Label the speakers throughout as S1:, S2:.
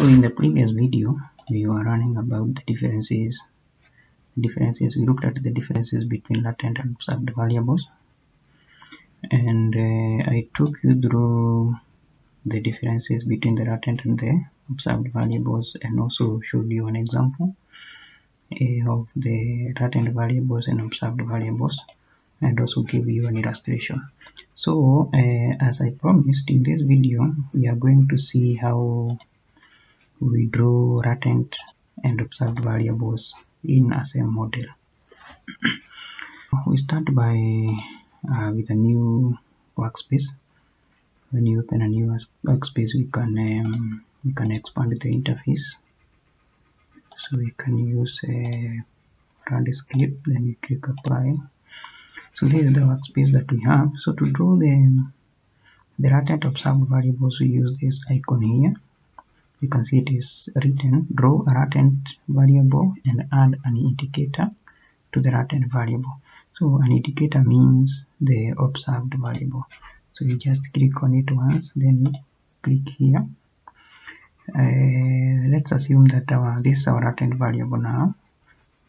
S1: in the previous video, we were learning about the differences. We looked at the differences between latent and observed variables, and I took you through the differences between the latent and the observed variables, and also showed you an example of the latent variables and observed variables, and also give you an illustration. So as I promised, in this video we are going to see how we draw latent and observed variables in a SEM model. We start by with a new workspace. When you open a new workspace, we can expand the interface. So we can use a landscape, then you click apply. So this is the workspace that we have. So to draw the latent observed variables, we use this icon here. You can see it is written, draw a latent variable and add an indicator to the latent variable. So an indicator means the observed variable. So you just click on it once, then you click here. Let's assume that this is our latent variable now.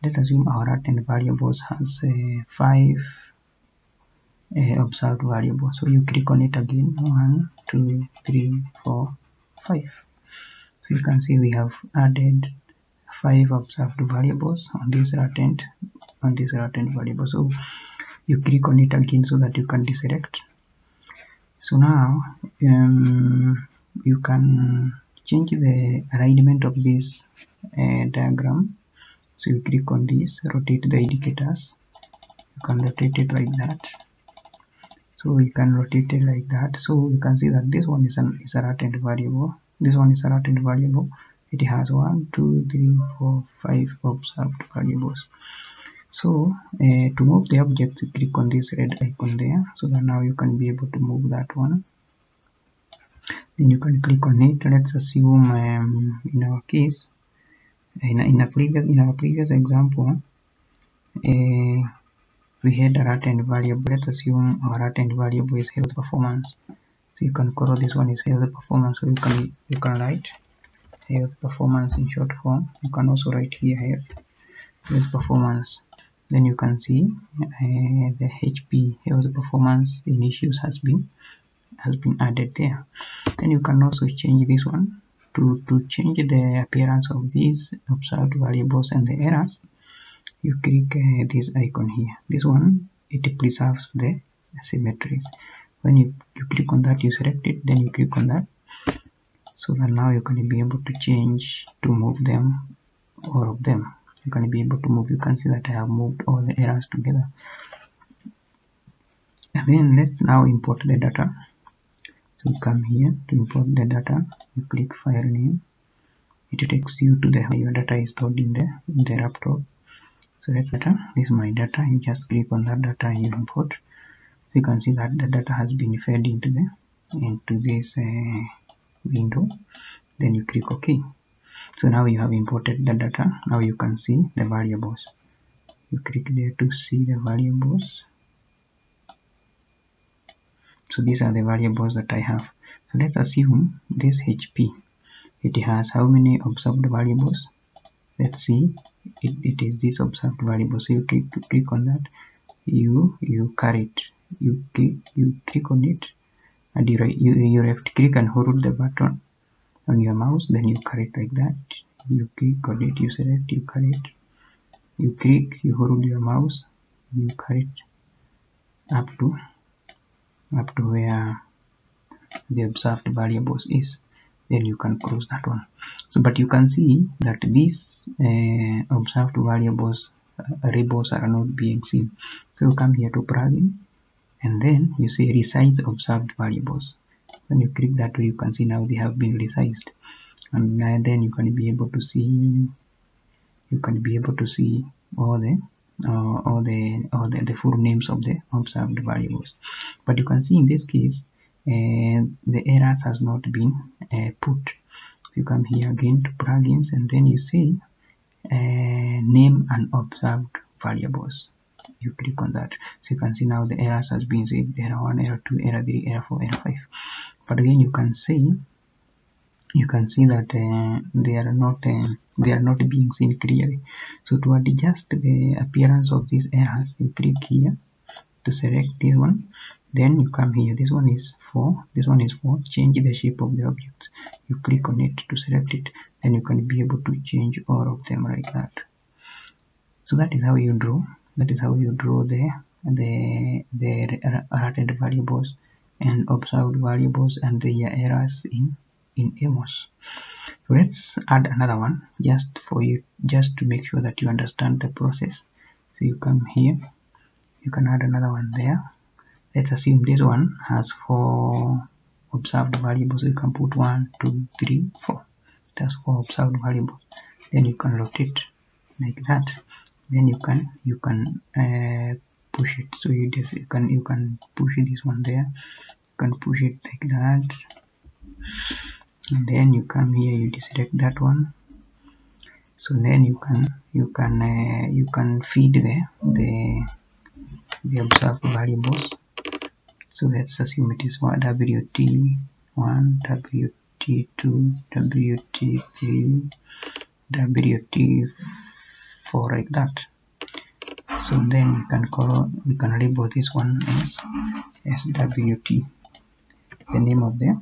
S1: Let's assume our latent variables has 5 observed variables. So you click on it again, 1, 2, 3, 4, 5. So you can see we have added 5 observed variables on this latent variable. So you click on it again so that you can deselect. So now you can change the alignment of this diagram. So you click on this, rotate the indicators. You can rotate it like that. So we can rotate it like that. So you can see that this one is a latent variable. This one is a latent variable. It has 1, 2, 3, 4, 5 observed variables. So to move the object, you click on this red icon there, so that now you can be able to move that one. Then you can click on it. Let's assume in our case, in our previous example, we had a latent variable. Let's assume our latent variable is health performance. So you can call this one is health performance. So you can write health performance in short form. You can also write here health performance. Then you can see the HP health performance in issues has been added there. Then you can also change this one to change the appearance of these observed variables and the errors. You click this icon here. This one, it preserves the symmetries. When you click on that, you select it, then you click on that, so that now you can be able to change, to move them, all of them. You can be able to move. You can see that I have moved all the errors together. And then let's now import the data. So you come here to import the data. You click file name. It takes you to the your data is stored in the laptop. So that's data. This is my data. You just click on that data and you import. So you can see that the data has been fed into this window. Then you click OK. So now you have imported the data. Now you can see the variables. You click there to see the variables. So these are the variables that I have. So let's assume this HP, it has how many observed variables? Let's see, it is this observed variable. So you click on that, you carry it, you click on it, and you left click and hold the button on your mouse, then you carry it like that. You click on it, you select, you carry it, you click, you hold your mouse, you carry it up to where the observed variables is, then you can close that one. So but you can see that these observed variables labels are not being seen. So you come here to plugins, and then you say resize observed variables. When you click that way, you can see now they have been resized, and then you can be able to see all the full names of the observed variables. But you can see in this case the errors has not been put. You come here again to plugins, and then you say name and observed variables. You click on that, so you can see now the errors has been saved: error 1, error 2, error 3, error 4, error 5. But again, you can say you can see that they are not being seen clearly. So to adjust the appearance of these errors, you click here to select this one, then you come here. This one is 4, this one is 4. Change the shape of the object. You click on it to select it, then you can be able to change all of them like that. So that is how you draw. That is how you draw the latent variables and observed variables and their errors in AMOS. So let's add another one just for you, just to make sure that you understand the process. So you come here, you can add another one there. Let's assume this one has 4 observed variables. You can put 1, 2, 3, 4. That's 4 observed variables. Then you can rotate like that. Then you can push it. So you can push this one there. You can push it like that. And then you come here, you deselect that one. So then you can feed the observed variables. So let's assume it is WT1, WT2, WT3, WT4 like that. So then we can label this one as SWT, the name of the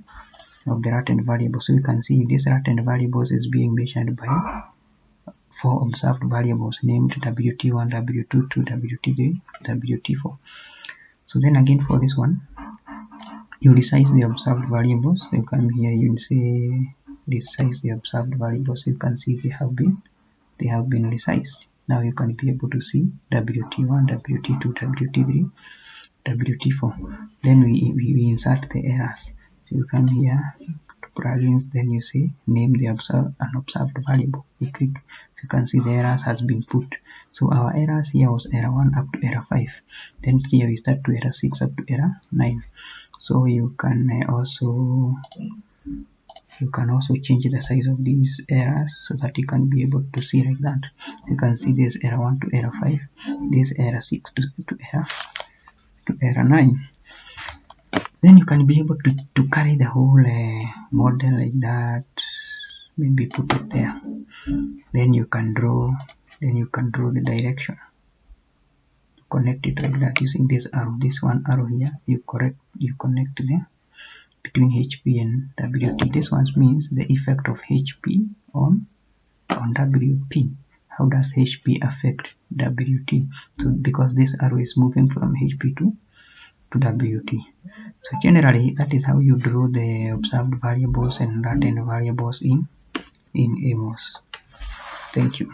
S1: latent variable. So you can see this latent variables is being measured by 4 observed variables named WT1, WT2, WT3, WT4. So then again for this one, you resize the observed variables. So you come here, you say resize the observed variables. You can see they have been resized. Now you can be able to see WT1, WT2, WT3, WT4. Then we insert the errors. So you come here to plugins, then you say name the unobserved variable. You click, so you can see the errors has been put. So our errors here was error 1 up to error 5. Then here we start to error 6 up to error 9. So you can also change the size of these errors so that you can be able to see like that. So you can see this error 1 to error 5, this error 6 to error 9. Then you can be able to carry the whole model like that. Maybe put it there. Then you can draw the direction. Connect it like that using this arrow, this one arrow here. You connect them between HP and WT. This one means the effect of HP on WP. How does HP affect WT? So because this arrow is moving from HP to WT. So generally that is how you draw the observed variables and latent variables in AMOS. Thank you.